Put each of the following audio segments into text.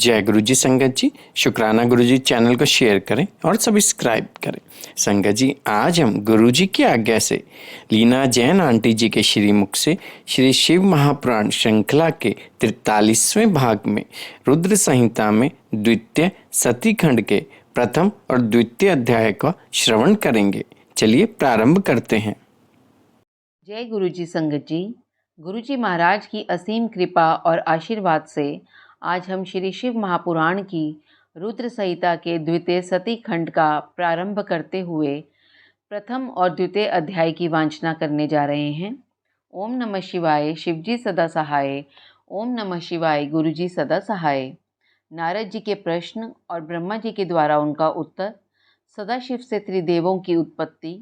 जय गुरु जी। संगत जी, शुक्राना गुरु जी चैनल को शेयर करें और सब्सक्राइब करें। संगत जी, आज हम गुरु जी की आज्ञा से लीना जैन आंटी जी के श्रीमुख से श्री शिव महापुराण श्रृंखला के 43वें भाग में रुद्र संहिता में द्वितीय सती खंड के प्रथम और द्वितीय अध्याय का श्रवण करेंगे। चलिए प्रारंभ करते हैं। जय गुरु जी। संगत जी, गुरु जी महाराज की असीम कृपा और आशीर्वाद से आज हम श्री शिव महापुराण की रुद्र संहिता के द्वितीय सती खंड का प्रारंभ करते हुए प्रथम और द्वितीय अध्याय की वांछना करने जा रहे हैं। ओम नमः शिवाय। शिवजी सदा सहाय। ओम नमः शिवाय। गुरु जी सदा सहाय। नारद जी के प्रश्न और ब्रह्मा जी के द्वारा उनका उत्तर, सदाशिव से त्रिदेवों की उत्पत्ति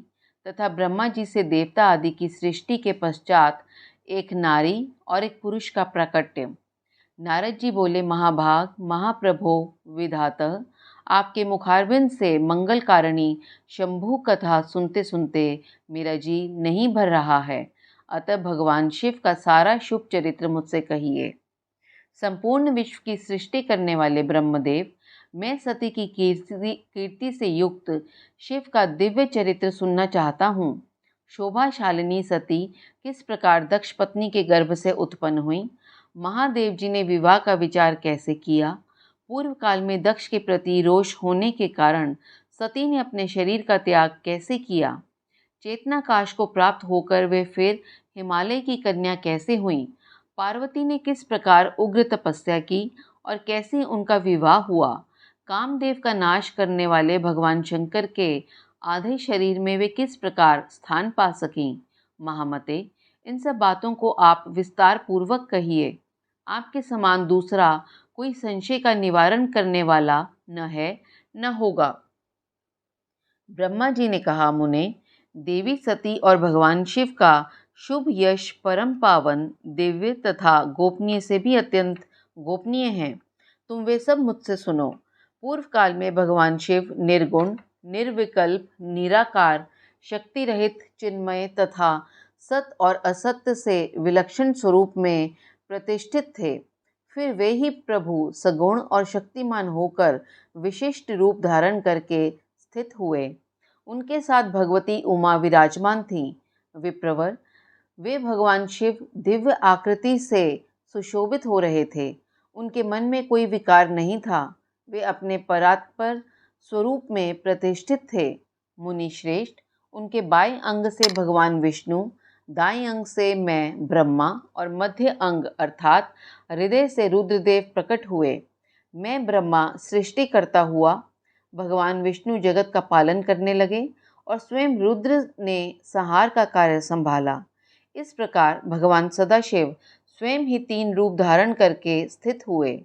तथा ब्रह्मा जी से देवता आदि की सृष्टि के पश्चात एक नारी और एक पुरुष का प्राकट्य। नारद जी बोले, महाभाग महाप्रभो विधातः, आपके मुखारबिंद से मंगल कारिणी शंभु कथा सुनते सुनते मेरा जी नहीं भर रहा है, अतः भगवान शिव का सारा शुभ चरित्र मुझसे कहिए। संपूर्ण विश्व की सृष्टि करने वाले ब्रह्मदेव, मैं सती की कीर्ति से युक्त शिव का दिव्य चरित्र सुनना चाहता हूँ। शोभाशालिनी सती किस प्रकार दक्ष पत्नी के गर्भ से उत्पन्न हुई, महादेव जी ने विवाह का विचार कैसे किया, पूर्व काल में दक्ष के प्रति रोष होने के कारण सती ने अपने शरीर का त्याग कैसे किया, चेतनाकाश को प्राप्त होकर वे फिर हिमालय की कन्या कैसे हुई, पार्वती ने किस प्रकार उग्र तपस्या की और कैसे उनका विवाह हुआ, कामदेव का नाश करने वाले भगवान शंकर के आधे शरीर में वे किस प्रकार स्थान पा सकीं। महामते, इन सब बातों को आप विस्तार पूर्वक कहिए। आपके समान दूसरा कोई संशय का निवारण करने वाला न है न होगा। ब्रह्मा जी ने कहा, मुने, देवी सती और भगवान शिव का शुभ यश परम पावन, दिव्य तथा गोपनीय से भी अत्यंत गोपनीय है। तुम वे सब मुझसे सुनो। पूर्व काल में भगवान शिव निर्गुण, निर्विकल्प, निराकार, शक्ति रहित, चिन्मय तथा सत और असत्य से विलक्षण स्वरूप में प्रतिष्ठित थे। फिर वे ही प्रभु सगुण और शक्तिमान होकर विशिष्ट रूप धारण करके स्थित हुए। उनके साथ भगवती उमा विराजमान थीं। विप्रवर, वे भगवान शिव दिव्य आकृति से सुशोभित हो रहे थे। उनके मन में कोई विकार नहीं था। वे अपने परात्पर स्वरूप में प्रतिष्ठित थे। मुनि श्रेष्ठ, उनके बाएं अंग से भगवान विष्णु, दाएं अंग से मैं ब्रह्मा और मध्य अंग अर्थात हृदय से रुद्रदेव प्रकट हुए। मैं ब्रह्मा सृष्टि करता हुआ, भगवान विष्णु जगत का पालन करने लगे और स्वयं रुद्र ने संहार का कार्य संभाला। इस प्रकार भगवान सदाशिव स्वयं ही 3 रूप धारण करके स्थित हुए।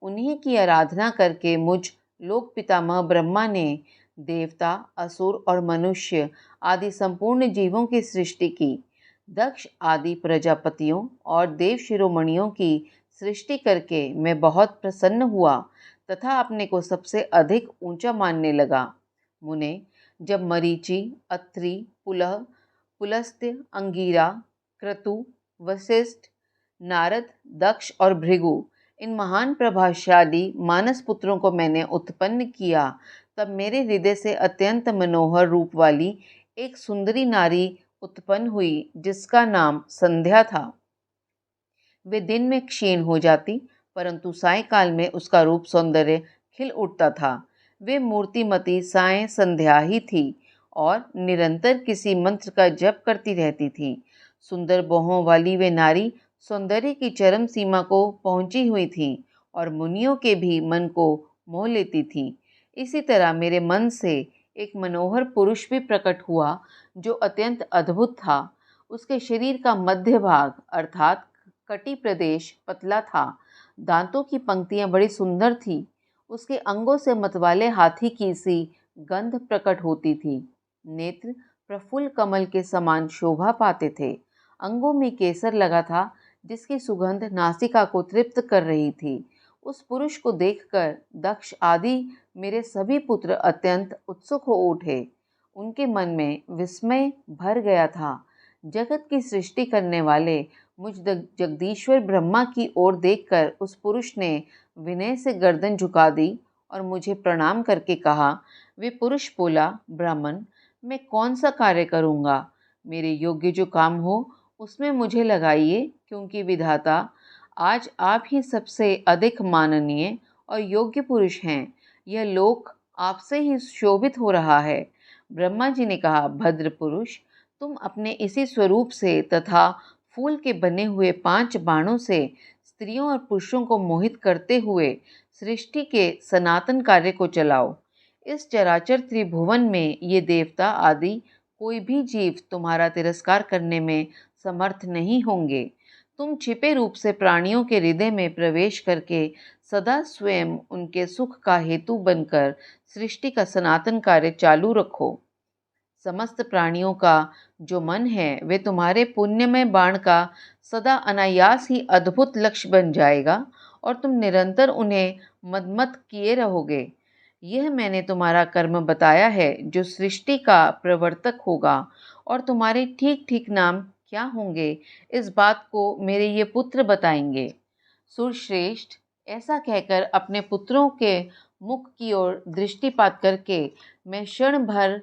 उन्हीं की आराधना करके मुझ लोक पितामह ब्रह्मा ने देवता, असुर और मनुष्य आदि संपूर्ण जीवों की सृष्टि की। दक्ष आदि प्रजापतियों और देव शिरोमणियों की सृष्टि करके मैं बहुत प्रसन्न हुआ तथा अपने को सबसे अधिक ऊंचा मानने लगा। मुने, जब मरीचि, अत्रि, पुलह, पुलस्त्य, अंगीरा, क्रतु, वशिष्ठ, नारद, दक्ष और भृगु, इन महान प्रभावशाली मानस पुत्रों को मैंने उत्पन्न किया, तब मेरे हृदय से अत्यंत मनोहर रूप वाली एक सुंदरी नारी उत्पन्न हुई, जिसका नाम संध्या था। वे दिन में क्षीण हो जाती, परंतु सायकाल में उसका रूप सौंदर्य खिल उठता था। वे मूर्तिमती साय संध्या ही थी और निरंतर किसी मंत्र का जप करती रहती थी। सुंदर बाहों वाली वे नारी सौंदर्य की चरम सीमा को पहुंची हुई थी और मुनियों के भी मन को मोह लेती थी। इसी तरह मेरे मन से एक मनोहर पुरुष भी प्रकट हुआ, जो अत्यंत अद्भुत था। उसके शरीर का मध्य भाग अर्थात कटी प्रदेश पतला था। दांतों की पंक्तियां बड़ी सुंदर थी। उसके अंगों से मतवाले हाथी की सी गंध प्रकट होती थी। नेत्र प्रफुल्ल कमल के समान शोभा पाते थे। अंगों में केसर लगा था, जिसकी सुगंध नासिका को तृप्त कर रही थी। उस पुरुष को देखकर दक्ष आदि मेरे सभी पुत्र अत्यंत उत्सुक हो उठे। उनके मन में विस्मय भर गया था। जगत की सृष्टि करने वाले मुझ जगदीश्वर ब्रह्मा की ओर देखकर उस पुरुष ने विनय से गर्दन झुका दी और मुझे प्रणाम करके कहा। वे पुरुष बोला, ब्राह्मण, मैं कौन सा कार्य करूँगा? मेरे योग्य जो काम हो उसमें मुझे लगाइए, क्योंकि विधाता आज आप ही सबसे अधिक माननीय और योग्य पुरुष हैं। यह लोक आपसे ही शोभित हो रहा है। ब्रह्मा जी ने कहा, भद्र पुरुष, तुम अपने इसी स्वरूप से तथा फूल के बने हुए 5 बाणों से स्त्रियों और पुरुषों को मोहित करते हुए सृष्टि के सनातन कार्य को चलाओ। इस चराचर त्रिभुवन में ये देवता आदि कोई भी जीव तुम्हारा तिरस्कार करने में समर्थ नहीं होंगे। तुम छिपे रूप से प्राणियों के हृदय में प्रवेश करके सदा स्वयं उनके सुख का हेतु बनकर सृष्टि का सनातन कार्य चालू रखो। समस्त प्राणियों का जो मन है वे तुम्हारे पुण्यमय बाण का सदा अनायास ही अद्भुत लक्ष्य बन जाएगा और तुम निरंतर उन्हें मदमत किए रहोगे। यह मैंने तुम्हारा कर्म बताया है जो सृष्टि का प्रवर्तक होगा, और तुम्हारे ठीक ठीक नाम क्या होंगे इस बात को मेरे ये पुत्र बताएंगे। सुरश्रेष्ठ, ऐसा कहकर अपने पुत्रों के मुख की ओर दृष्टिपात करके मैं क्षण भर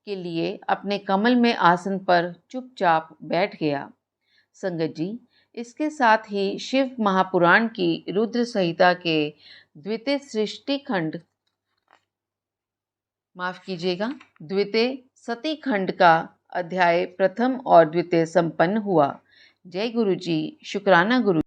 के लिए अपने कमल में आसन पर चुपचाप बैठ गया। संगत जी, इसके साथ ही शिव महापुराण की रुद्र संहिता के द्वितीय सृष्टि खंड माफ कीजिएगा द्वितीय सती खंड का अध्याय प्रथम और द्वितीय संपन्न हुआ। जय गुरु जी। शुक्राना गुरु।